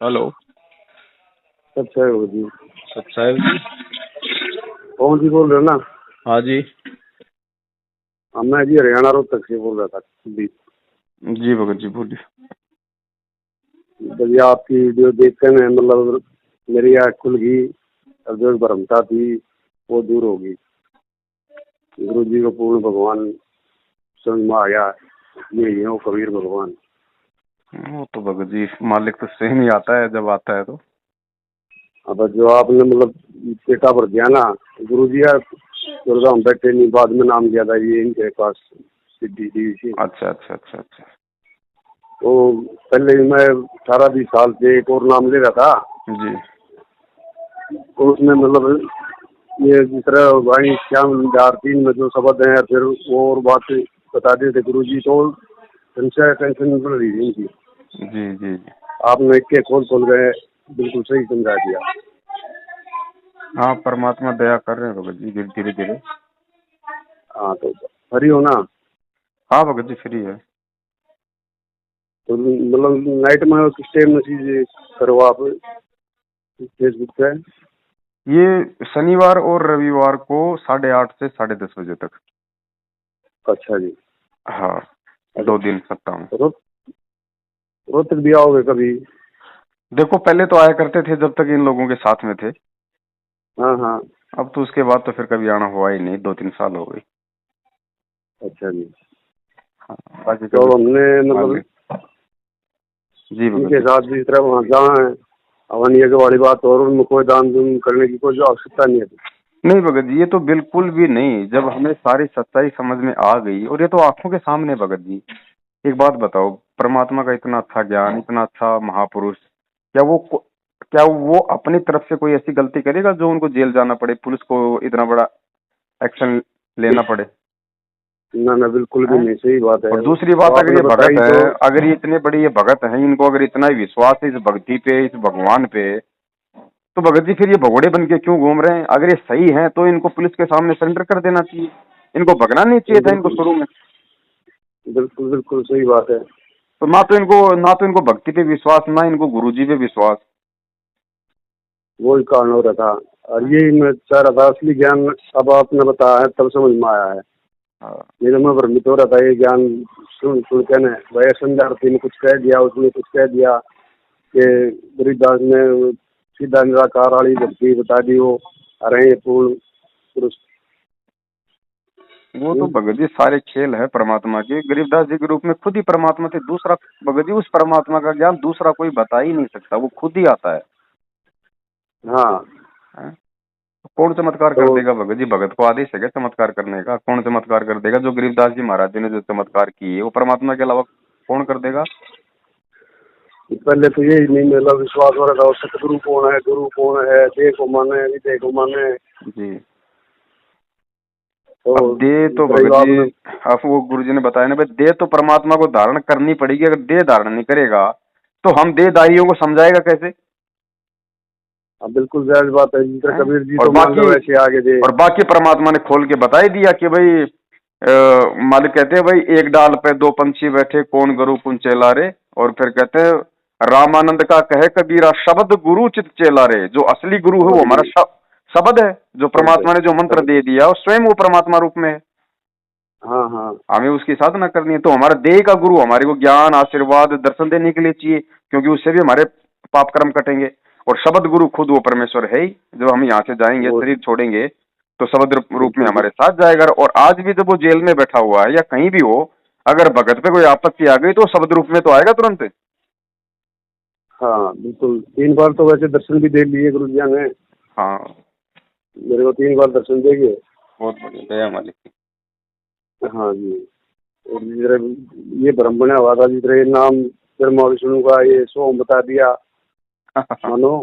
Hello. अच्छा है जी। साहब जी। कौन जी बोल रहे हो ना? हाँ जी। मैं जी हरियाणा रोहतक से बोल रहा था जी। जी भगत जी बोलिए। भैया आपकी वीडियो देख कर मैं मतलब मेरी आँख खुल गई और जो भ्रमता थी वो दूर हो गई। गुरु जी को पूर्ण भगवान समझ में आया, ये हो कबीर भगवान। वो तो भगत जी मालिक तो सही नहीं आता है, जब आता है तो। अब जो आपने मतलब पेटा भर दिया ना, गुरु जी यार दुर्गा हम बैठे नहीं, बाद में नाम दिया था ये इनके पास सिद्धि जी से। अच्छा अच्छा अच्छा अच्छा। तो पहले ही मैं 18-20 साल से एक और नाम ले रहा था, जी तो उसमें मतलब ये जिस तरह भाई श्याम तीन में जो शब्द हैं, फिर वो और बात बता देते गुरु जी, तो संशय टेंशन बढ़ रही थी इनकी। जी जी जी। आपने के खोल गए, बिल्कुल सही समझा दिया। हाँ परमात्मा दया कर रहे हैं भगत जी धीरे धीरे। हाँ तो फ्री हो ना? हाँ भगत जी फ्री है। तो मतलब नाइट में किस टाइम मैसेज करो आप फेसबुक पे? ये शनिवार और रविवार को 8:30 से 10:30 बजे तक। अच्छा जी। हाँ अच्छा, 2 दिन सकता हूँ। रोहतक भी आओगे कभी? देखो पहले तो आया करते थे जब तक इन लोगों के साथ में थे। हाँ हाँ। अब तो उसके बाद तो फिर कभी आना हुआ ही नहीं, 2-3 साल हो गई। अच्छा जी। हाँ बाकी तो कभी हमने मतलब मालिक। जी भगत इनके जी। साथ जिस तरह वहाँ जहाँ है अवन ये वाली बात, और उनमें कोई दान दून करने की कोई आवश्यकता नहीं है। नहीं भगत जी ये तो बिल्कुल भी नहीं, जब हमें सारी सच्चाई समझ में आ गई, और ये तो आंखों के सामने भगत जी। एक बात बताओ, परमात्मा का इतना अच्छा ज्ञान, इतना अच्छा महापुरुष, क्या वो अपनी तरफ से कोई ऐसी गलती करेगा जो उनको जेल जाना पड़े, पुलिस को इतना बड़ा एक्शन लेना पड़े? ना ना, बिल्कुल भी हैं? नहीं, सही बात है। और दूसरी तो बात, अगर आपने ये भगत बताई है, तो। अगर ये इतने बड़े ये भगत हैं, इनको अगर इतना ही विश्वास है इस भक्ति पे, इस भगवान पे, तो भगत जी फिर ये भगोड़े बन के क्यों घूम रहे हैं? अगर ये सही हैं तो इनको पुलिस के सामने सरेंडर कर देना चाहिए, इनको भगना नहीं चाहिए था इनको बिल्कुल शुरू में। बिल्कुल बिल्कुल सही बात है। तो ना तो इनको भक्ति पे विश्वास, ना इनको गुरुजी पे विश्वास। वही कारण हो रहा था, और यही मैं चाह रहा था असली ज्ञान अब आपने बताया है तब समझ में आया है। हाँ नहीं तो मैं भ्रमित हो रहा था ये ज्ञान सुन सुन के। ना भैया संध्यार्थी ने कुछ कह दिया, उसने कुछ कह दिया कि गरीबदास ने सीधा निराकार वाली भक्ति बता दी, वो अरे ये पूर्ण पुरुष। वो तो भगत जी सारे खेल है परमात्मा के। गरीबदास जी के रूप में खुद ही परमात्मा थे, दूसरा भगत जी उस परमात्मा का ज्ञान दूसरा कोई बता ही नहीं सकता, वो खुद ही आता है। हाँ हैं? कौन चमत्कार तो कर देगा भगत जी? भगत को आदेश है क्या चमत्कार करने का? कौन चमत्कार कर देगा? जो गरीबदास जी महाराज जी ने जो चमत्कार किए वो परमात्मा के अलावा कौन कर देगा? पहले तो यही नहीं मेरा विश्वास हो रहा था, सतगुरु कौन है, गुरु कौन है, देह को माने विदेह को माने। जी। तो अब दे तो तरह भगत जी, आपने। अब वो गुरु जी ने बताया ना भाई, दे तो परमात्मा को धारण करनी पड़ेगी। अगर देह धारण नहीं करेगा तो हम देहदाहियों को समझाएगा कैसे? अब बिल्कुल जायज बात है, जिस तरह हैं? कबीर जी और तो मान लो बाकी ऐसे आगे थे। और बाकी परमात्मा ने खोल के बता ही दिया कि भाई मालिक कहते हैं भाई, एक डाल पे 2 पंछी बैठे, कौन गुरु कुन चेला रे। और फिर कहते हैं, रामानंद का कहे कबीरा, शब्द गुरु चित चेला रे। जो असली गुरु है वो हमारा वही शब्द है, जो शब्द है, परमात्मा ने जो मंत्र शब्द। दे दिया वो स्वयं वो परमात्मा रूप में है। हाँ हाँ। हमें उसकी साधना करनी है। तो हमारा देह का गुरु हमारे को ज्ञान, आशीर्वाद, दर्शन देने के लिए चाहिए, क्योंकि उससे भी हमारे पाप कर्म कटेंगे। और शब्द गुरु खुद वो परमेश्वर है ही। जब हम यहाँ से जाएंगे, वो शरीर छोड़ेंगे, तो शब्द रूप में बिल्कुल हमारे साथ जाएगा। और आज भी जब वो जेल में बैठा हुआ है या कहीं भी हो, अगर भगत पे कोई आपत्ति आ गई तो शब्द रूप में तो आएगा तुरंत। हाँ बिल्कुल। 3 बार तो वैसे दर्शन भी दे लिए गुरु जी ने। हाँ मेरे को 3 बार दर्शन देंगे। बहुत बढ़िया, दया मालिक की। हाँ जी। और जिस तरह ये भ्रम बना हुआ था, जिस तरह ये नाम ब्रह्मा विष्णु का ये सोम बता दिया मानो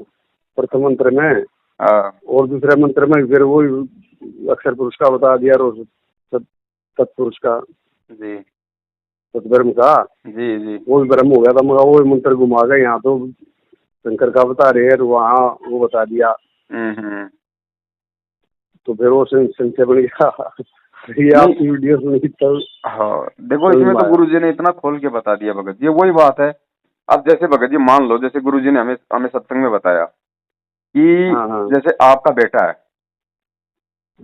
प्रथम मंत्र में, हाँ और दूसरे मंत्र में फिर वही अक्षर पुरुष का बता दिया, और तत्पुरुष का, जी सतब्रह्म का। जी जी। वो भी ब्रह्म हो गया था, मगर वो मंत्र घुमा गए, यहाँ तो शंकर का बता रहे हैं, वहाँ वो बता दिया। हम्म। तो फिर वो संशय बन गया। ये नहीं, आपकी वीडियो सुनी तब हाँ देखो समझ इसमें में तो आया। गुरु जी ने इतना खोल के बता दिया भगत जी, वही बात है अब जैसे भगत जी मान लो, जैसे गुरुजी ने हमें हमें सत्संग में बताया कि हाँ हाँ जैसे आपका बेटा है,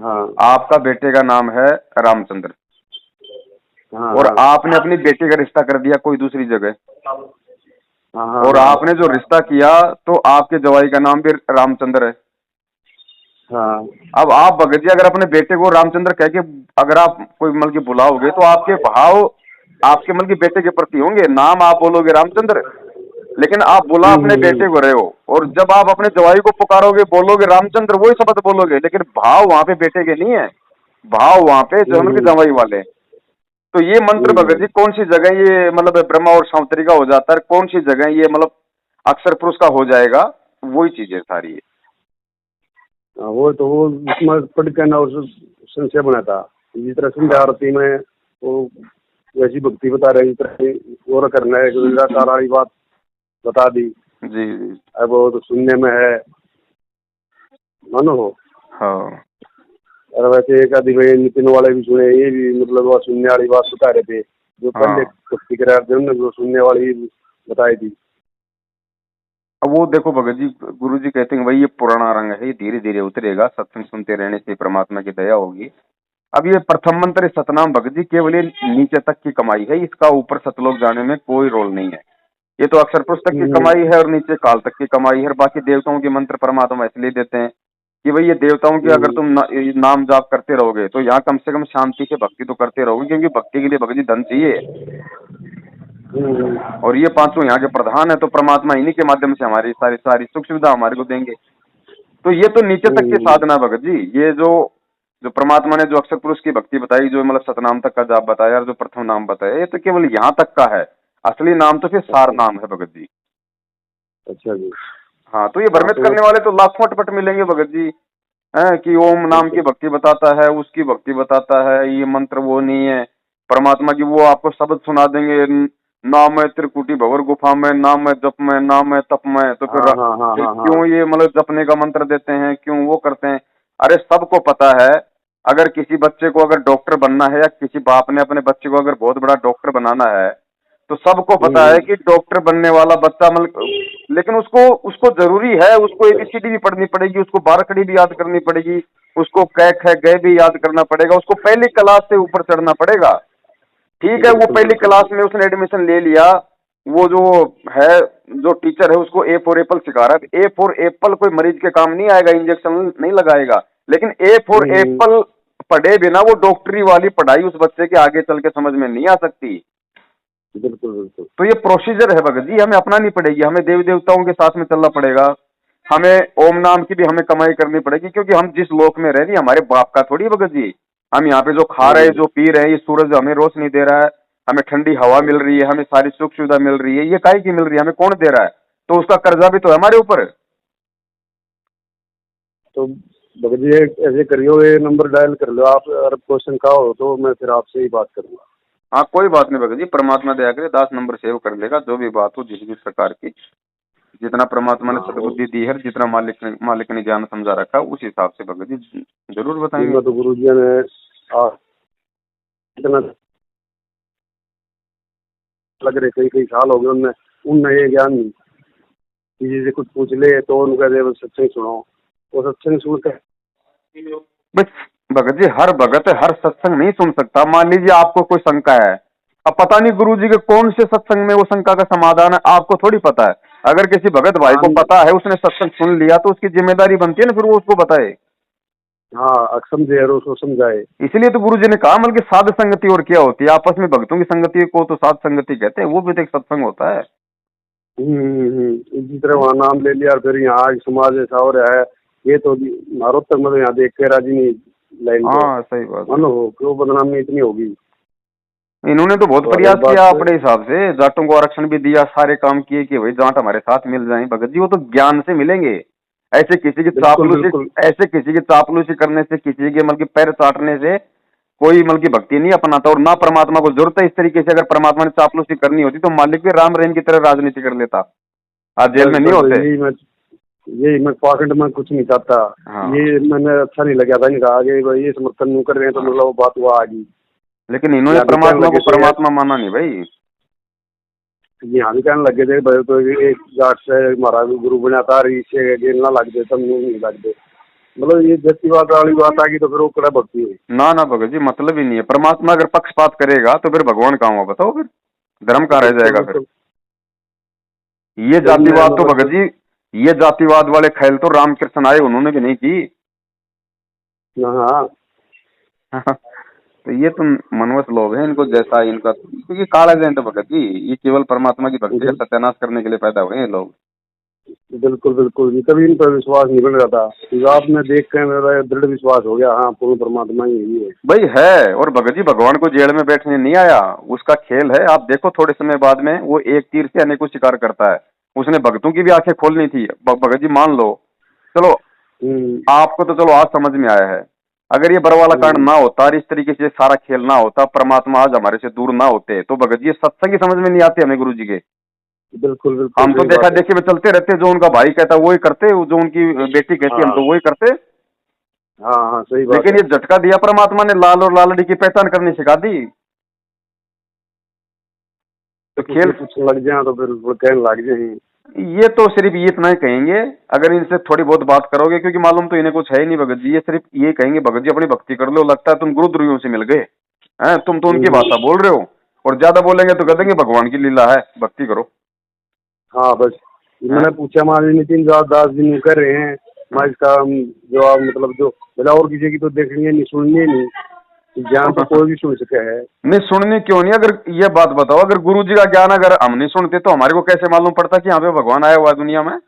हाँ आपका बेटे का नाम है रामचंद्र, हाँ और हाँ आपने अपनी बेटी का रिश्ता कर दिया कोई दूसरी जगह, हाँ हाँ और हाँ आपने जो रिश्ता किया तो आपके जवाई का नाम भी रामचंद्र है। हाँ अब आप भगत जी अगर अपने बेटे को रामचंद्र कह के अगर आप कोई मतलब की बुलाओगे तो आपके भाव आपके मतलब की बेटे के प्रति होंगे, नाम आप बोलोगे रामचंद्र, लेकिन आप बुला अपने बेटे को रहे हो, और जब आप अपने जवाई को पुकारोगे बोलोगे रामचंद्र, वही शब्द बोलोगे, लेकिन भाव वहां पे बेटे के नहीं है, भाव वहां पे जो है मतलब जवाई वाले। तो ये मंत्र भगत जी कौन सी जगह ये मतलब ब्रह्मा और सावित्री का हो जाता है, कौन सी जगह ये मतलब अक्षर पुरुष का हो जाएगा, वही चीजें सारी है। वो तो वो उसमें पढ़ के ना उस संशय बना था। जिस तरह संध्या आरती में वो वैसी भक्ति बता रहे हैं, जिस तरह और करना है निराकार वाली बात बता दी। जी जी। अब वो तो सुनने में है मानो हो। हाँ और वैसे एक आदि भाई नितिन वाले भी सुने, ये भी मतलब वो सुनने वाली बात बता रहे थे। जो पहले हाँ। भक्ति करा ने जो सुनने वाली बताई थी। अब वो देखो भगत जी, गुरु जी कहते हैं भाई ये पुराना रंग है, ये धीरे धीरे उतरेगा, सत्संग सुनते रहने से परमात्मा की दया होगी। अब ये प्रथम मंत्र सतनाम भगत जी केवल ये नीचे तक की कमाई है, इसका ऊपर सतलोक जाने में कोई रोल नहीं है। ये तो अक्षर पुरुष तक की कमाई है और नीचे काल तक की कमाई है। बाकी देवताओं के मंत्र परमात्मा इसलिए देते हैं कि भाई ये देवताओं की अगर तुम नाम जाप करते रहोगे तो यहाँ कम से कम शांति से भक्ति तो करते रहोगे, क्योंकि भक्ति के लिए भगत जी धन चाहिए, और ये पांचों यहाँ के प्रधान है, तो परमात्मा इन्हीं के माध्यम से हमारी सारी सारी सुख सुविधा हमारे को देंगे। तो ये तो नीचे तक की साधना भगत जी, ये जो जो परमात्मा ने जो अक्षर पुरुष की भक्ति बताई, जो मतलब सतनाम तक का जाप बताया और जो प्रथम नाम बताया, ये तो केवल यहाँ तक का है। असली नाम तो फिर सार नाम है भगत जी। अच्छा जी। हाँ, तो ये हाँ भ्रमित तो करने वाले तो लाखों अटपट मिलेंगे भगत जी, है कि ओम नाम की भक्ति बताता है, उसकी भक्ति बताता है, ये मंत्र वो नहीं है परमात्मा की, वो आपको शब्द सुना देंगे, नाम है त्रिकुटी भवर गुफा में, नाम है जप में, नाम है तप में, तो हाँ हाँ हाँ फिर हाँ हाँ क्यों ये मतलब जपने का मंत्र देते हैं, क्यों वो करते हैं। अरे सबको पता है, अगर किसी बच्चे को अगर डॉक्टर बनना है, या किसी बाप ने अपने बच्चे को अगर बहुत बड़ा डॉक्टर बनाना है, तो सबको पता है कि डॉक्टर बनने वाला बच्चा मतलब, लेकिन उसको उसको जरूरी है, उसको एबीसीडी भी पढ़नी पड़ेगी, उसको बारकड़ी भी याद करनी पड़ेगी, उसको कै ख गए भी याद करना पड़ेगा, उसको पहली क्लास से ऊपर चढ़ना पड़ेगा। ठीक है, वो बिल्कुल पहली बिल्कुल। क्लास में उसने एडमिशन ले लिया, वो जो है जो टीचर है उसको ए फॉर एप्पल सिखा रहा है, ए फॉर एप्पल कोई मरीज के काम नहीं आएगा, इंजेक्शन नहीं लगाएगा, लेकिन ए फॉर एप्पल पढ़े बिना वो डॉक्टरी वाली पढ़ाई उस बच्चे के आगे चल के समझ में नहीं आ सकती। बिल्कुल बिल्कुल। तो ये प्रोसीजर है भगत जी, हमें अपनानी पड़ेगी, हमें देवी देवताओं के साथ में चलना पड़ेगा, हमें ओम नाम की भी हमें कमाई करनी पड़ेगी, क्योंकि हम जिस लोक में रह रहे हैं हमारे बाप का थोड़ी भगत जी। हम यहाँ पे जो खा रहे हैं, जो पी रहे हैं, ये सूरज हमें रोशनी दे रहा है, हमें ठंडी हवा मिल रही है, हमें सारी सुख सुविधा मिल रही है, ये काहे की मिल रही है, हमें कौन दे रहा है, तो उसका कर्जा भी तो है हमारे ऊपर। तो भगत जी ऐसे करियो, ये नंबर डायल कर लो आप, अगर क्वेश्चन का हो तो मैं फिर आपसे ही बात करूंगा। हाँ कोई बात नहीं भगत जी, परमात्मा दया करे 10 नंबर सेव कर लेगा, जो भी बात हो जिस भी प्रकार की, जितना परमात्मा ने हाँ सद्बुद्धि दी है, जितना मालिक ने ज्ञान समझा रखा है, उस हिसाब से भगत जी जरूर बताएंगे। मैं तो गुरु जी ने इतना लग रहे कई कई साल हो गए उनने उनने ये ज्ञान नहीं, किसी से कुछ पूछ ले तो उनका दे सत्संग सुनो, वो सत्संग सुन के बस भगत जी, हर भगत हर सत्संग नहीं सुन सकता। मान लीजिए आपको कोई शंका है, अब पता नहीं गुरु जी के कौन से सत्संग में वो शंका का समाधान है, आपको थोड़ी पता है। अगर किसी भगत भाई को पता है, उसने सत्संग सुन लिया, तो उसकी जिम्मेदारी बनती है ना फिर वो उसको बताए। हाँ समझे और उसको समझाए। इसलिए तो गुरु जी ने कहा मतलब साध संगति और क्या होती है, आपस में भक्तों की संगति को तो साध संगति कहते हैं, वो भी तो एक सत्संग होता है। इसी तरह वहाँ नाम ले लिया और फिर यहाँ समाज ऐसा हो रहा है, ये तो नारोत्तर मतलब यहाँ देख के राजी नहीं लाइन को, हाँ सही बात है। मानो क्यों बदनामी इतनी होगी। इन्होंने तो बहुत तो प्रयास अलग बात किया है। अपने हिसाब से, जाटों को आरक्षण भी दिया, सारे काम किए कि भाई जाट हमारे साथ मिल जाएं। भगत जी वो तो ज्ञान से मिलेंगे, ऐसे किसी की बिल्कुल चापलूसी, बिल्कुल। ऐसे किसी की चापलूसी करने से, किसी के मतलब पैर चाटने से कोई मतलब की भक्ति नहीं अपनाता, और ना परमात्मा को जरूरत है। इस तरीके से अगर परमात्मा ने चापलूसी करनी होती तो मालिक भी राम रहीम की तरह राजनीति कर लेता, आज जेल बस में नहीं बस होते। यही मैं पॉकेट में कुछ नहीं चाहता। हाँ। ये मैंने अच्छा नहीं लगा था इनका, आगे भाई ये समर्थन नहीं कर रहे हैं तो मतलब वो बात हुआ आ गई। लेकिन इन्होंने या भी कहने परमात्मा को लगे थे यार, परमात्मा माना नहीं भाई। यहाँ भी कहने लगे थे भाई तो एक जाट से हमारा गुरु बना था इससे गेल ना लग दे तब नहीं लग दे। मतलब ये जातिवाद वाली बात आ गई तो फिर वो कड़ा भक्ति है। ना ना भगत जी, मतलब ही नहीं है। परमात्मा अगर पक्षपात करेगा तो फिर भगवान कहाँ हुआ बताओ? फिर धर्म कहाँ रह बिल्कुल जाएगा फिर? बिल्कुल। ये तो मैं जातिवाद तो भगत मतलब जी, ये जातिवाद वाले ख्याल तो रामकृष्ण आए, उन्होंने भी नहीं की। हाँ तो ये तो मनवत लोग हैं, इनको जैसा इनका, क्योंकि काला जयंत भगत जी ये केवल परमात्मा की भक्ति का बिल- सत्यानाश करने के लिए पैदा हुए हैं लोग। बिल्कुल बिल्कुल। ये कभी इन पर विश्वास नहीं बन रहा था, इस आप में देख कर मेरा दृढ़ विश्वास हो गया, हाँ पूर्ण परमात्मा ही है। भाई है, और भगत जी भगवान को जेल में बैठने नहीं आया, उसका खेल है। आप देखो थोड़े समय बाद में वो एक तीर से अनेकों शिकार करता है। उसने भक्तों की भी आंखें खोलनी थी। भगत जी मान लो, चलो हम्म आपको तो चलो आज समझ में आया है। अगर ये बर वाला कांड हम्म, ना होता और इस तरीके से सारा खेल ना होता, परमात्मा आज हमारे से दूर ना होते, तो भगत जी सत्संग ही समझ में नहीं आते हमें गुरु जी के। बिल्कुल बिल्कुल हम तो सही देखा बात है। देखी में चलते रहते, जो उनका भाई कहता वही करते, जो उनकी बेटी कहती हम हाँ तो वही करते। हाँ हाँ सही बात लेकिन है। ये झटका दिया परमात्मा ने, लाल और लालड़ी की पहचान करनी सिखा दी। तो कुछ खेल, न कुछ लग जाए तो फिर वो कहने लग जाए। ये तो सिर्फ ये इतना ही कहेंगे अगर इनसे थोड़ी बहुत बात करोगे, क्योंकि मालूम तो इन्हें कुछ है ही नहीं भगत जी। ये सिर्फ ये कहेंगे भगत जी अपनी भक्ति कर लो, लगता है तुम गुरुद्रोहियों से मिल गए हैं, तुम तो उनकी हम्म, भाषा बोल रहे हो। और ज्यादा बोलेंगे तो कह देंगे भगवान की लीला है, भक्ति करो। हाँ बस हैं? मैंने पूछा मान नितिन दास जी कर रहे हैं, मैं इसका जवाब मतलब जो बोला और किसी की तो देखनी है नहीं सुननी है नहीं, ज्ञान तो कोई भी सुन सके है। नहीं सुननी क्यों नहीं? अगर ये बात बताओ, अगर गुरु जी का ज्ञान अगर हम नहीं सुनते तो हमारे को कैसे मालूम पड़ता कि यहाँ पे भगवान आया हुआ है दुनिया में?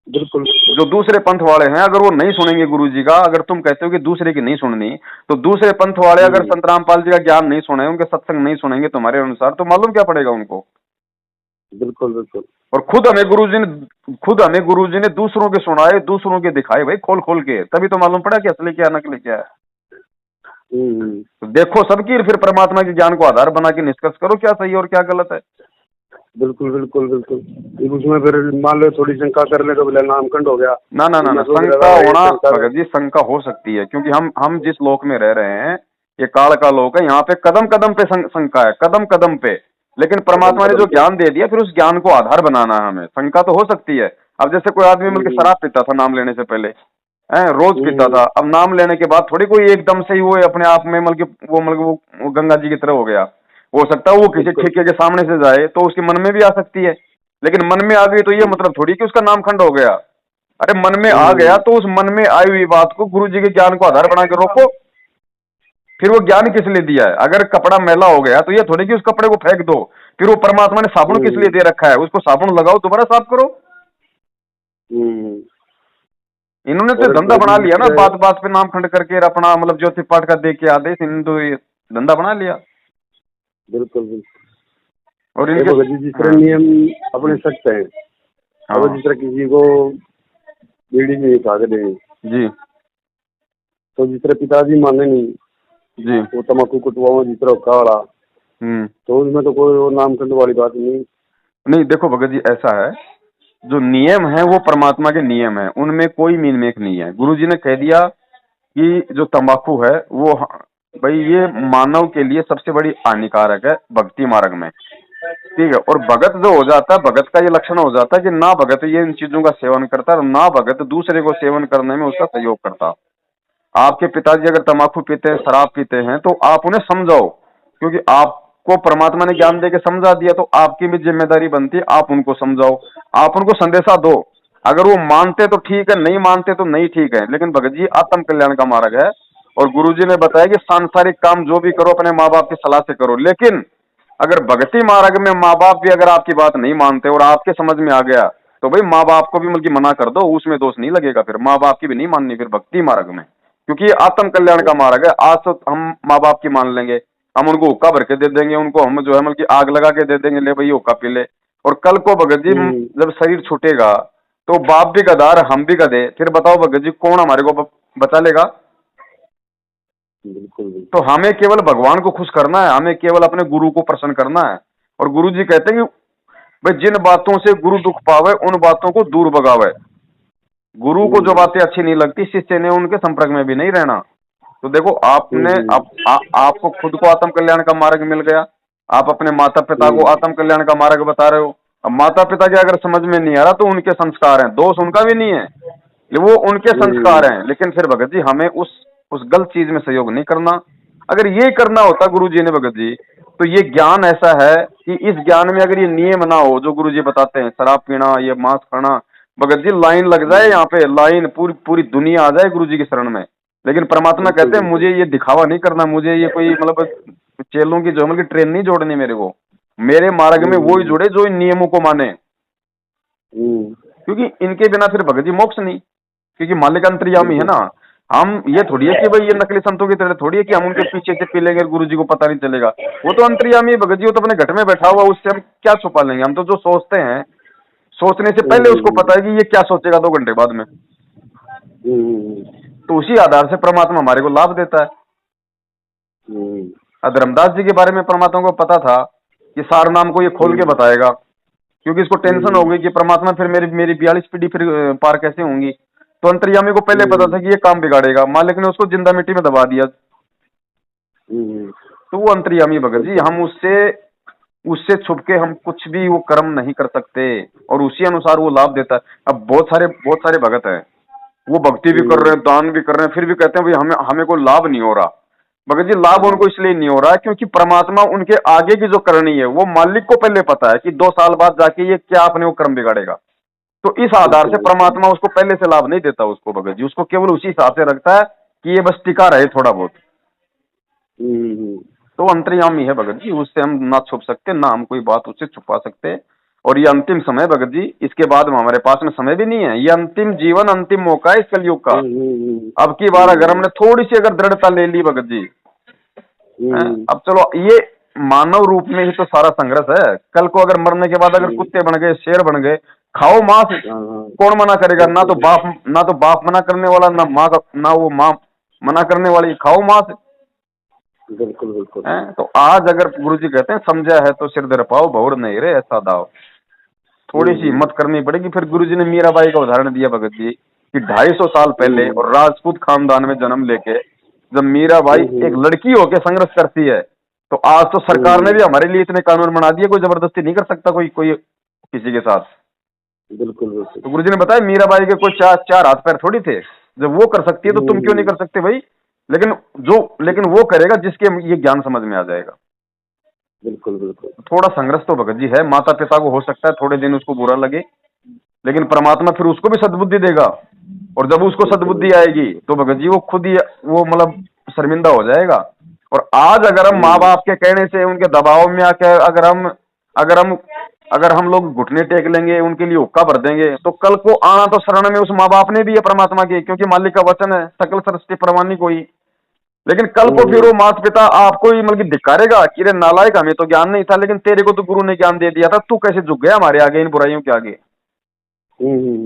बिल्कुल जो दूसरे पंथ वाले हैं अगर वो नहीं सुनेंगे गुरु जी का, अगर तुम कहते हो कि दूसरे की नहीं सुननी, तो दूसरे पंथ वाले अगर हम्म, संत रामपाल जी का ज्ञान नहीं सुने, उनके सत्संग नहीं सुनेंगे तुम्हारे अनुसार, तो मालूम क्या पड़ेगा उनको? बिल्कुल बिल्कुल। और खुद हमें गुरु जी ने दूसरों के सुनाए, दूसरों के दिखाए भाई, खोल खोल के, तभी तो मालूम पड़ा कि असली क्या नकली क्या है। हम्म, तो देखो सबकी, फिर परमात्मा के ज्ञान को आधार बना के निष्कर्ष करो क्या सही और क्या गलत है। बिल्कुल बिल्कुल बिल्कुल। फिर उसमें फिर मान लो थोड़ी शंका कर ले तो बोले नामखंड हो गया। ना ना ना तो ना, मैं सोच रहा शंका था भाई होना शंका भगत जी, शंका हो सकती है, क्योंकि हम जिस लोक में रह रहे हैं, ये काल का लोक है, यहाँ पे कदम कदम पे शंका है, कदम कदम पे। लेकिन कदम परमात्मा ने कदम जो पे। ज्ञान दे दिया, फिर उस ज्ञान को आधार बनाना है हमें। शंका तो हो सकती है। अब जैसे कोई आदमी मिलकर हम्म शराब पीता था नाम लेने से पहले, है रोज पीता हम्म, था, अब नाम लेने के बाद थोड़ी कोई एकदम से ही वो अपने आप में वो गंगा जी की तरह हो गया। हो सकता है वो किसी बिल्कुल। ठेके के सामने से जाए तो उसके मन में भी आ सकती है, लेकिन मन में आ गई तो ये मतलब थोड़ी कि उसका नाम खंड हो गया। अरे मन में आ गया हम्म तो उस मन में आई हुई बात को गुरु जी के ज्ञान को आधार बना के रोको। फिर वो ज्ञान किस लिए दिया है? अगर कपड़ा मैला हो गया तो ये थोड़ी कि उस कपड़े को फेंक दो। फिर वो परमात्मा ने साबुन किस लिए हम्म दे रखा है? उसको साबुन लगाओ, दोबारा साफ करो। हम्म। इन्होंने तो और धंधा बना लिया ना, दूसरे बात बात पे नाम खंड करके अपना मतलब ज्योति पाठ का दे के आदेश, इन्होंने तो ये धंधा बना लिया। बिल्कुल बिल्कुल। और ये इनके, भगत जी जिस तरह हाँ नियम अपने सख्त हैं, अब हाँ जिस तरह किसी को बीड़ी नहीं खा के देंगे जी तो जिस तरह पिताजी माने नहीं जी वो तम्बाकू कुटवाओ जिस तरह काड़ा, तो उसमें तो कोई वो नामकंड वाली बात नहीं। नहीं देखो भगत जी, ऐसा है, जो नियम है वो परमात्मा के नियम है, उनमें कोई मीन मेख नहीं है। गुरु जी ने कह दिया कि जो तंबाकू है वो, भाई ये मानव के लिए सबसे बड़ी हानिकारक है भक्ति मार्ग में, ठीक है। और भगत जो हो जाता है, भगत का ये लक्षण हो जाता है कि ना भगत ये इन चीजों का सेवन करता है और ना भगत दूसरे को सेवन करने में उसका सहयोग करता। आपके पिताजी अगर तंबाकू पीते हैं, शराब पीते हैं, तो आप उन्हें समझाओ, क्योंकि आपको परमात्मा ने ज्ञान देके समझा दिया, तो आपकी भी जिम्मेदारी बनती है आप उनको समझाओ, आप उनको संदेशा दो। अगर वो मानते तो ठीक है, नहीं मानते तो नहीं, ठीक है। लेकिन भगत जी आत्म कल्याण का मार्ग है, और गुरु जी ने बताया कि सांसारिक काम जो भी करो अपने माँ बाप की सलाह से करो। लेकिन अगर भक्ति मार्ग में माँ बाप भी अगर आपकी बात नहीं मानते और आपके समझ में आ गया, तो भाई माँ बाप को भी मतलब मना कर दो, उसमें दोष नहीं लगेगा। फिर माँ बाप की भी नहीं माननी फिर भक्ति मार्ग में, क्योंकि ये आत्म कल्याण का मार्ग है। आज तो हम माँ बाप की मान लेंगे, हम उनको हुक्का भर के दे देंगे, उनको हम जो है मतलब आग लगा के दे देंगे, ले भाई हुक्का पी ले। और कल को भगत जी हम्म, जब शरीर छूटेगा तो बाप भी गदार हम भी गधे, फिर बताओ भगत जी कौन हमारे को बचा लेगा? बिल्कुल बिल्कुल। तो हमें केवल भगवान को खुश करना है, हमें केवल अपने गुरु को प्रसन्न करना है। और गुरु जी कहते हैं कि भाई जिन बातों से गुरु दुख पावे उन बातों को दूर भगावे। गुरु को जो हम्म बातें अच्छी नहीं लगती, शिष्य ने उनके संपर्क में भी नहीं रहना। तो देखो आपने हम्म आपको खुद को आत्म कल्याण का मार्ग मिल गया, आप अपने माता पिता को आत्म कल्याण का मार्ग बता रहे हो। अब माता पिता के अगर समझ में नहीं आ रहा तो उनके संस्कार हैं, दोष उनका भी नहीं है, वो उनके संस्कार हैं। लेकिन फिर भगत जी हमें उस गलत चीज में सहयोग नहीं करना। अगर ये करना होता गुरु जी ने भगत जी, तो ये ज्ञान ऐसा है कि इस ज्ञान में अगर ये नियम ना हो जो गुरु जी बताते हैं, शराब पीना, ये मांस खाना, भगत जी लाइन लग जाए यहाँ पे, लाइन पूरी पूरी दुनिया आ जाए गुरु जी की शरण में। लेकिन परमात्मा कहते हैं मुझे ये दिखावा नहीं करना, मुझे ये कोई मतलब चेलों की जो मतलब ट्रेन नहीं जोड़नी मेरे को, मेरे मार्ग में वो ही जुड़े जो इन नियमों को माने, क्योंकि इनके बिना फिर भगत जी मोक्ष नहीं, क्योंकि मालिक अंतर्यामी है ना। हम ये थोड़ी है कि भाई ये नकली संतों की तरह थोड़ी है कि हम उनके पीछे से पी लेंगे गुरु जी को पता नहीं चलेगा। वो तो अंतर्यामी भगत जी, वो तो अपने घट में बैठा हुआ, उससे हम क्या छुपा लेंगे। हम तो जो सोचते हैं, सोचने से पहले उसको पता है कि ये क्या सोचेगा 2 घंटे बाद में। तो उसी आधार से परमात्मा हमारे को लाभ देता है। धर्मदास जी के बारे में परमात्मा को पता था कि सार नाम को ये खोल के बताएगा, क्योंकि इसको टेंशन हो गई कि परमात्मा फिर मेरी 42 पीढ़ी फिर पार कैसे होंगी। तो अंतर्यामी को पहले पता था कि ये काम बिगाड़ेगा, मालिक ने उसको जिंदा मिट्टी में दबा दिया। तो वो अंतर्यामी भगत जी, हम उससे छुप के हम कुछ भी वो कर्म नहीं कर सकते, और उसी अनुसार वो लाभ देता है। अब बहुत सारे भगत हैं, वो भक्ति भी कर रहे हैं, दान भी कर रहे हैं, फिर भी कहते हैं भाई हमें कोई लाभ नहीं हो रहा। भगत जी लाभ उनको इसलिए नहीं हो रहा है क्योंकि परमात्मा उनके आगे की जो करनी है वो मालिक को पहले पता है कि 2 साल बाद जाके ये क्या अपने वो कर्म बिगाड़ेगा। तो इस आधार से परमात्मा उसको पहले से लाभ नहीं देता उसको भगत जी, उसको केवल उसी हिसाब से रखता है कि ये बस टिका रहे थोड़ा बहुत। तो अंतर्यामी है भगत जी, उससे हम ना छुप सकते, ना हम कोई बात उससे छुपा सकते। और ये अंतिम समय भगत जी, इसके बाद हमारे पास में समय भी नहीं है, ये अंतिम जीवन, अंतिम मौका है इस कलयुग का। अब की बार अगर हमने थोड़ी सी अगर दृढ़ता ले ली भगत जी, अब चलो ये मानव रूप में ही तो सारा संघर्ष है। कल को अगर मरने के बाद अगर कुत्ते बन गए, शेर बन गए, खाओ मांस, कौन मना करेगा? ना तो बाप मना करने वाला, ना वो माँ मना करने वाली, खाओ मांस। बिल्कुल बिल्कुल। तो आज अगर गुरु जी कहते हैं समझा है तो सिर दर पाओ, भौर नहीं रे ऐसा दाव, थोड़ी सी हिम्मत करनी पड़ेगी। फिर गुरु जी ने मीराबाई का उदाहरण दिया भगत जी कि 250 साल पहले और राजपूत खानदान में जन्म लेके जब मीराबाई एक लड़की होकर संघर्ष करती है, तो आज तो सरकार ने भी हमारे लिए इतने कानून बना दिए, कोई जबरदस्ती नहीं कर सकता कोई किसी के साथ। बिल्कुल बिल्कुल। तो गुरु जी ने बताया मीराबाई के कोई चार हाथ पैर थोड़ी थे, जब वो कर सकती है तो तुम क्यों नहीं कर सकते भाई? लेकिन वो करेगा जिसके ये ज्ञान समझ में आ जाएगा। बिल्कुल बिल्कुल। थोड़ा संघर्ष तो भगत जी है, माता पिता को हो सकता है थोड़े दिन उसको बुरा लगे, लेकिन परमात्मा फिर उसको भी सद्बुद्धि देगा, और जब उसको सद्बुद्धि आएगी तो भगत जी वो खुद ही वो मतलब शर्मिंदा हो जाएगा। और आज अगर हम माँ बाप के कहने से, उनके दबाव में आकर अगर हम लोग घुटने टेक लेंगे, उनके लिए हुक्का भर देंगे, तो कल को आना तो शरण में उस माँ बाप ने भी है परमात्मा के, क्योंकि मालिक का वचन है सकल सृष्टि प्रमाणी कोई। लेकिन कल को फिर वो माता पिता आपको ही मतलब धिक्कारेगा कि रे नालायक, हमें तो ज्ञान नहीं था, लेकिन तेरे को तो गुरु ने ज्ञान दे दिया था, तू कैसे झुक गया हमारे आगे, इन बुराइयों के आगे।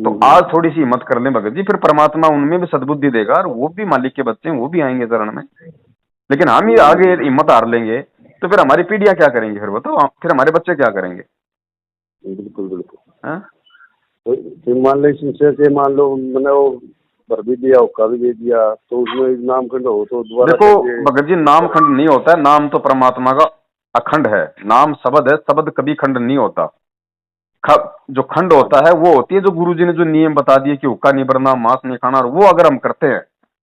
तो आज थोड़ी सी हिम्मत कर ले भगत जी, फिर परमात्मा उनमें भी सद्बुद्धि देगा, और वो भी मालिक के बच्चे हैं, वो भी आएंगे शरण में। लेकिन हम ही आगे हिम्मत हार लेंगे तो फिर हमारी पीढ़ियां क्या करेंगी? फिर बताओ, फिर हमारे बच्चे क्या करेंगे? बिल्कुल बिल्कुल। तो मान लो मैंने वो भर भी दिया, हुक्का भी दे दिया, तो उसमें नामखंड हो तो दोबारा देखो भगत जी, नामखंड नहीं होता है, नाम तो परमात्मा का अखंड है, नाम शब्द है, शब्द कभी खंड नहीं होता। जो खंड होता है वो होती है जो गुरु जी ने जो नियम बता दिए कि हुक्का नहीं भरना, मांस नहीं खाना, और वो अगर हम करते हैं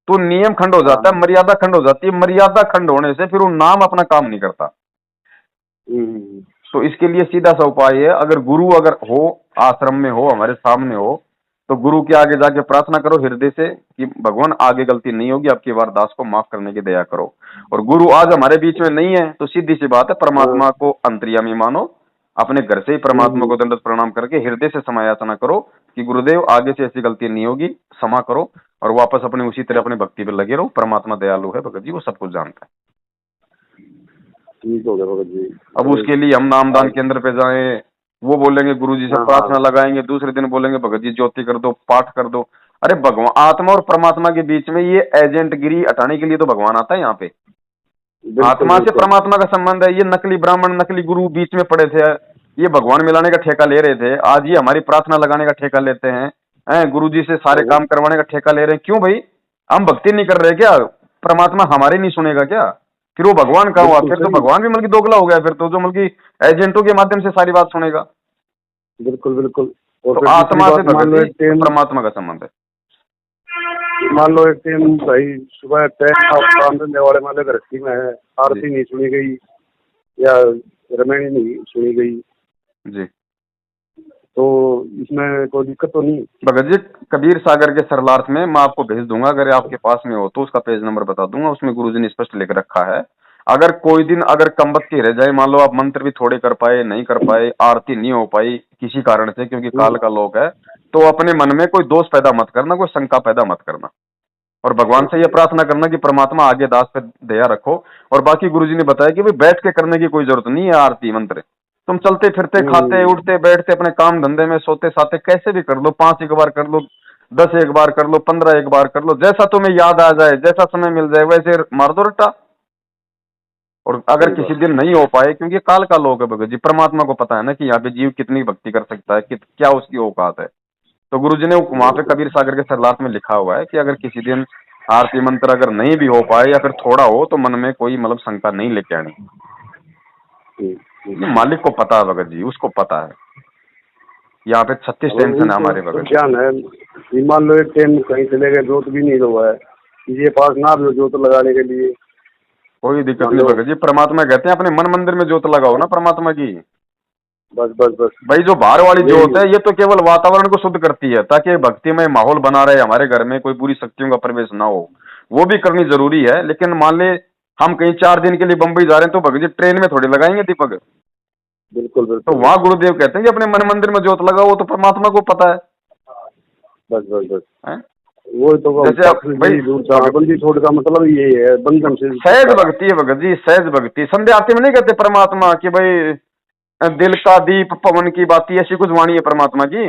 तो नियम खंड हो जाता है, मर्यादा खंड हो जाती है। मर्यादा खंड होने से फिर वो नाम अपना काम नहीं करता। तो इसके लिए सीधा सा उपाय है, अगर गुरु अगर हो, आश्रम में हो, हमारे सामने हो, तो गुरु के आगे जाके प्रार्थना करो हृदय से कि भगवान आगे गलती नहीं होगी, आपकी बार दास को माफ करने की दया करो। और गुरु आज हमारे बीच में नहीं है तो सीधी सी बात है, परमात्मा को अंतर्यामी मानो, अपने घर से ही परमात्मा को दंडवत प्रणाम करके हृदय से समायाचना करो कि गुरुदेव आगे से ऐसी गलती नहीं होगी, क्षमा करो, और वापस अपने उसी तरह अपनी भक्ति पे लगे रहो। परमात्मा दयालु है भगत जी, वो सब कुछ जानता है। ठीक हो गया भगत जी। अब उसके लिए हम नामदान केंद्र पे जाएं, वो बोलेंगे गुरु जी से प्रार्थना लगाएंगे, दूसरे दिन बोलेंगे भगत जी ज्योति कर दो, पाठ कर दो। अरे भगवान, आत्मा और परमात्मा के बीच में ये एजेंट गिरी हटाने के लिए तो भगवान आता है यहाँ पे। आत्मा से परमात्मा का संबंध है, ये नकली ब्राह्मण, नकली गुरु बीच में पड़े थे, ये भगवान मिलाने का ठेका ले रहे थे, आज ये हमारी प्रार्थना लगाने का ठेका लेते हैं, गुरु जी से सारे काम करवाने का ठेका ले रहे हैं। क्यों भाई? हम भक्ति नहीं कर रहे क्या? परमात्मा हमारे नहीं सुनेगा क्या? फिर वो भगवान कहाँ हुआ? बिल्कुल फिर तो सही। भगवान भी मतलब कि दोगला हो गया फिर तो, जो मतलब कि एजेंटों के माध्यम से सारी बात सुनेगा। बिल्कुल बिल्कुल। और तो फिर दूसरी आत्मा से बात, मान भगत लो जी एक टाइम, परमात्मा का संबंध है। भाई सुबह टाइम काम धंधे वाले माले गृहस्थी में है, आरती नहीं सुनी गई या रामायण नहीं सुनी गई, जी तो इसमें कोई दिक्कत तो नहीं? भगत जी, कबीर सागर के सरलार्थ में मैं आपको भेज दूंगा, अगर आपके पास में हो तो उसका पेज नंबर बता दूंगा, उसमें गुरुजी ने स्पष्ट लिख रखा है। अगर कोई दिन अगर कमबख्ती रह जाए, मान लो आप मंत्र भी थोड़े कर पाए, नहीं कर पाए, आरती नहीं हो पाई किसी कारण से, क्योंकि काल का लोक है, तो अपने मन में कोई दोष पैदा मत करना, कोई शंका पैदा मत करना, और भगवान से ये प्रार्थना करना कि परमात्मा आगे दास पे दया रखो। और बाकी गुरुजी ने बताया कि भाई बैठ के करने की कोई जरूरत नहीं है आरती मंत्र, तुम चलते फिरते खाते उठते बैठते अपने काम धंधे में सोते साते कैसे भी कर लो, 5 एक बार कर लो, 10 एक बार कर लो, 15 एक बार कर लो, जैसा तुम्हें याद आ जाए, जैसा समय मिल जाए वैसे मार दो रट्टा। और अगर सही किसी बात। दिन नहीं हो पाए, क्योंकि काल का लोक है भगत जी, परमात्मा को पता है ना कि यहाँ पे जीव कितनी भक्ति कर सकता है, क्या उसकी औकात है। तो गुरुजी ने वहां पे बिल्कुल। कबीर सागर के सरलार्थ में लिखा हुआ है कि अगर किसी दिन आरती मंत्र अगर नहीं भी हो पाए या फिर थोड़ा हो, तो मन में कोई मतलब शंका नहीं लेके आनी। ये मालिक को पता है भगत जी, उसको पता है। यहाँ पे 36 अब टेंशन है उनको हमारे सब भगत जी। ज्ञान है। ये मान लो एक टाइम कहीं चले गए, जोत भी नहीं हुआ है, ये पास ना भी हो जोत लगाने के लिए, कोई दिक्कत मान नहीं लो। भगत जी, परमात्मा कहते हैं अपने मन मंदिर में जोत लगाओ ना परमात्मा की। बस बस बस। भाई जो बाहर वाली जोत है यही। ये तो केवल वातावरण को शुद्ध करती है, ताकि भक्तिमय माहौल बना रहे, हमारे घर में कोई बुरी शक्तियों का प्रवेश ना हो, वो भी करनी जरूरी है। लेकिन मान ले हम कहीं 4 दिन के लिए बंबई जा रहे हैं, तो भगत जी ट्रेन में थोड़ी लगाएंगे दीपक। बिल्कुल तो बिल्कुल वहां बिल्कुल। गुरुदेव कहते हैं कि अपने मन मंदिर में जोत लगाओ, वो तो परमात्मा को पता बस बस बस। है। वो तो जैसे आप भाई बंदी छोड़ का मतलब यही है, बंधन से सहज छुटकारा। भक्ति है भगत जी, सहज भक्ति। संध्या आरती में नहीं कहते परमात्मा कि भाई दिल का दीप पवन की बाती, ऐसी कुछ वाणी है परमात्मा की।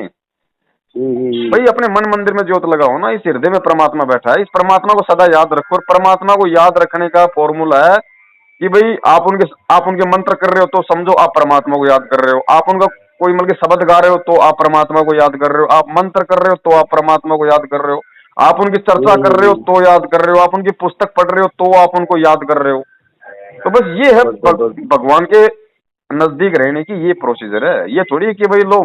भाई अपने मन मंदिर में ज्योत लगाओ ना, इस हृदय में परमात्मा बैठा है, इस परमात्मा को सदा याद रखो। और परमात्मा को याद रखने का फॉर्मूला है कि भाई आप उनके मंत्र कर रहे हो तो समझो आप परमात्मा को याद कर रहे हो, आप उनका कोई मतलब शब्द गा रहे हो तो आप परमात्मा को याद कर रहे हो, आप मंत्र कर रहे हो तो आप परमात्मा को याद कर रहे हो, आप उनकी चर्चा कर रहे हो तो याद कर रहे हो, आप उनकी पुस्तक पढ़ रहे हो तो आप उनको याद कर रहे हो। तो बस ये है बस बस बस। भगवान के नजदीक रहने की ये प्रोसीजर है। ये थोड़ी है कि भाई लो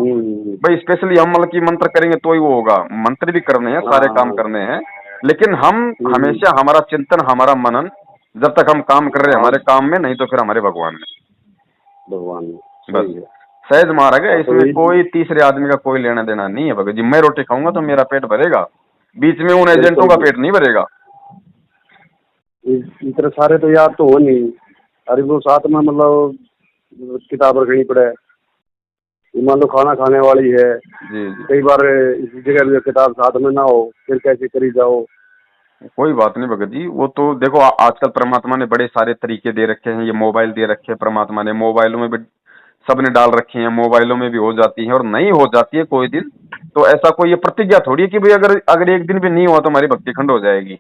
भाई स्पेशली हम मतलब की मंत्र करेंगे तो ही वो होगा, मंत्र भी करने हैं, सारे काम हाँ। करने हैं, लेकिन हम हमेशा हमारा चिंतन हमारा मनन जब तक हम काम कर रहे हैं हाँ हमारे काम में, नहीं तो फिर हमारे भगवान में। भगवान। बस सही है। सहज मार्ग है, हाँ तो इसमें ये कोई तीसरे आदमी का कोई लेना देना नहीं है भगत जी। मैं रोटी खाऊंगा तो मेरा पेट भरेगा, बीच में उन एजेंटों बिल्कुल। का पेट नहीं भरेगा। इतने सारे तो याद तो हो नहीं। अरे वो साथ में मतलब किताब रखनी पड़े, ये मान लो खाना खाने वाली है, जी जी कई बार इसी जगह भी किताब साथ में ना हो, फिर कैसे करी जाओ? कोई बात नहीं भगत जी, वो तो देखो आजकल परमात्मा ने बड़े सारे तरीके दे रखे हैं, ये मोबाइल दे रखे हैं परमात्मा ने, मोबाइलों में भी सबने डाल रखी हैं, मोबाइलों में भी हो जाती है, और नहीं हो जाती है कोई दिन, तो ऐसा कोई ये प्रतिज्ञा थोड़ी है कि भाई अगर अगर एक दिन भी नहीं हुआ तो हमारी भक्ति खंड हो जाएगी।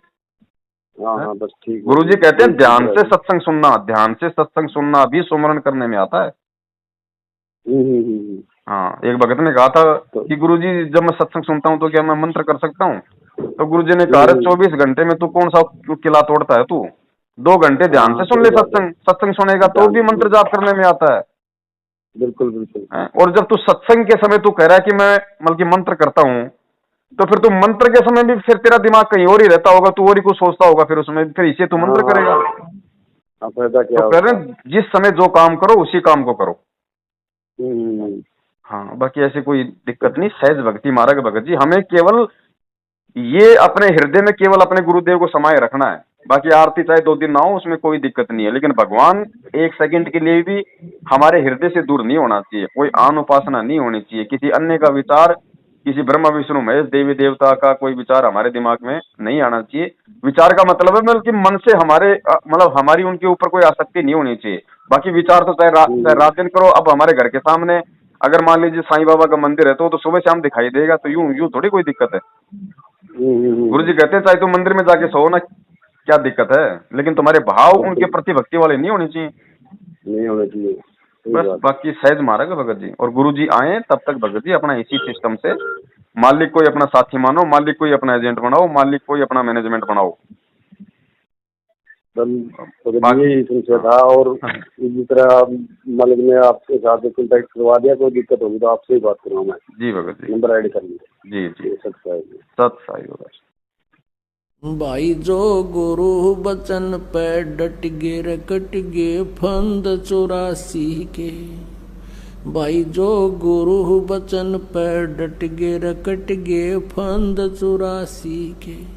हाँ हैं? हाँ बस ठीक है, गुरु जी कहते वही हैं ठीक ध्यान से रहेगा। सत्संग सुनना, ध्यान से सत्संग सुनना भी सुमरण करने में आता है। हम्म। हाँ, एक भगत ने कहा था तो कि गुरु जी जब मैं सत्संग सुनता हूँ तो क्या मैं मंत्र कर सकता हूँ? तो गुरु जी ने कहा 24 घंटे में तू कौन सा किला तोड़ता है तू, 2 घंटे ध्यान से हाँ सुन ले सही बात है। सत्संग, सत्संग सुनेगा तो ध्यान भी मंत्र जाप करने में आता है। बिल्कुल बिल्कुल। हैं? और जब तू सत्संग के समय तू कह रहा है कि मैं मतलब कि मंत्र करता हूँ, तो फिर तू मंत्र के समय भी फिर तेरा दिमाग कहीं और ही रहता होगा, तू और ही कुछ सोचता होगा, फिर उसमें फिर इसे तू हाँ मंत्र हाँ करेगा। हाँ हाँ, फायदा तो क्या कह रहे उसका? हैं जिस समय जो काम करो उसी काम को करो। हम्म। हाँ, बाकी ऐसी कोई दिक्कत नहीं, सहज भक्ति मार्ग भगत जी, हमें केवल ये अपने हृदय में केवल अपने गुरुदेव को समाये रखना है। बाकी आरती चाहे 2 दिन ना हो उसमें कोई दिक्कत नहीं है, लेकिन भगवान 1 सेकंड के लिए भी हमारे हृदय से दूर नहीं होना चाहिए, कोई आन उपासना नहीं होनी चाहिए, किसी अन्य का विचार, किसी ब्रह्मा विष्णु महेश देवी देवता का कोई विचार हमारे दिमाग में नहीं आना चाहिए। विचार का मतलब है मतलब कि मन से हमारे मतलब हमारी उनके ऊपर कोई आसक्ति नहीं होनी चाहिए। बाकी विचार तो चाहे रात दिन करो। अब हमारे घर के सामने अगर मान लीजिए साईं बाबा का मंदिर है तो सुबह शाम दिखाई देगा, तो यूं यूं थोड़ी कोई दिक्कत है। गुरु जी कहते हैं चाहे तुम मंदिर में जाके सो ना, क्या दिक्कत है, लेकिन तुम्हारे भाव उनके बिल्कुल प्रति भक्ति वाले नहीं होने चाहिए। नहीं होना चाहिए, सही बस बात है। बाकी सहज मार्ग है भगत जी। और गुरु जी आए तब तक भगत जी अपना इसी सिस्टम से मालिक कोई अपना साथी मानो, मालिक कोई अपना एजेंट बनाओ, मालिक कोई अपना मैनेजमेंट बनाओ। तो यही संशय था। और इसी तरह मालिक ने आपके साथ कॉन्टेक्ट करवा दिया, कोई दिक्कत होगी तो आपसे ही बात करूँगा मैं। जी भगत जी, नंबर ऐड कर लीजिए। जी जी, सत्य सत साई होगा। भाई जो गुरु बचन पे डट गे रे कट गे फंद 84 के। भाई जो गुरु बचन पे डट गे रे कट गे फंद 84 के।